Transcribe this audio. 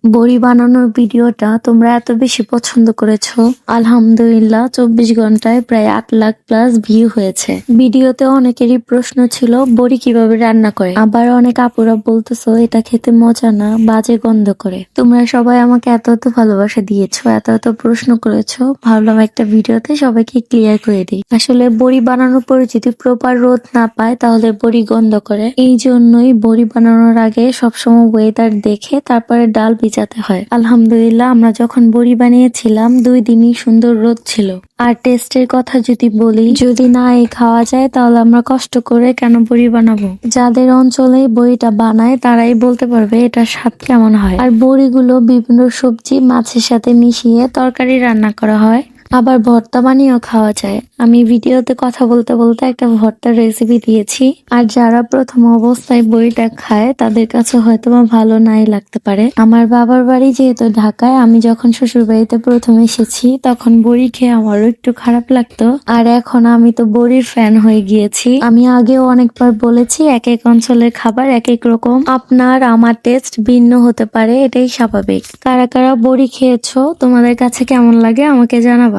বড়ি বানানোর ভিডিওটা তোমরা এত বেশি পছন্দ করেছো, আলহামদুলিল্লাহ 24 ঘন্টায় প্রায় 8 লাখ প্লাস ভিউ হয়েছে। ভিডিওতে অনেকেরই প্রশ্ন ছিল বড়ি কিভাবে রান্না করে, আবার অনেক আপুরা বলতেছো এটা খেতে মজা না, বাজে গন্ধ করে। তোমরা সবাই আমাকে এত এত ভালোবাসা দিয়েছো, এত এত প্রশ্ন করেছো, ভাবলাম একটা ভিডিওতে সবাইকে ক্লিয়ার করে দিই। আসলে বড়ি বানানোর পরে যদি প্রপার রোদ না পায় তাহলে বড়ি গন্ধ করে। এই জন্যই বড়ি বানানোর আগে সবসময় ওয়েদার দেখে তারপরে ডাল ভিজাতে হয়। আলহামদুলিল্লাহ আমরা যখন বড়ি বানিয়েছিলাম 2 দিনই সুন্দর রোদ ছিল। আর টেস্টের কথা যদি বলি, যদি না এই খাওয়া যায় তাহলে আমরা কষ্ট করে কেন বড়ি বানাবো। যাদের অঞ্চলে বড়িটা বানায় তারাই বলতে পারবে এটা স্বাদ কেমন হয়। আর বড়িগুলো বিভিন্ন সবজি মাছের সাথে মিশিয়ে তরকারি রান্না করা হয়, আবার ভর্তা বানিয়েও খাওয়া যায়। আমি ভিডিওতে কথা বলতে বলতে একটা ভর্তার রেসিপি দিয়েছি। আর যারা প্রথম অবস্থায় বড়িটা খায় তাদের কাছে হয়তো বা ভালো নাই লাগতে পারে। আমার বাবার বাড়ি যেহেতু ঢাকায়, আমি যখন শ্বশুর বাড়িতে প্রথম এসেছি তখন বড়ি খেয়ে আমারও একটু খারাপ লাগতো। আর এখন আমি তো বড়ির ফ্যান হয়ে গিয়েছি। আমি আগেও অনেকবার বলেছি এক এক অঞ্চলের খাবার এক এক রকম, আপনার আমার টেস্ট ভিন্ন হতে পারে, এটাই স্বাভাবিক। কারা কারা বড়ি খেয়েছো, তোমাদের কাছে কেমন লাগে আমাকে জানাবা।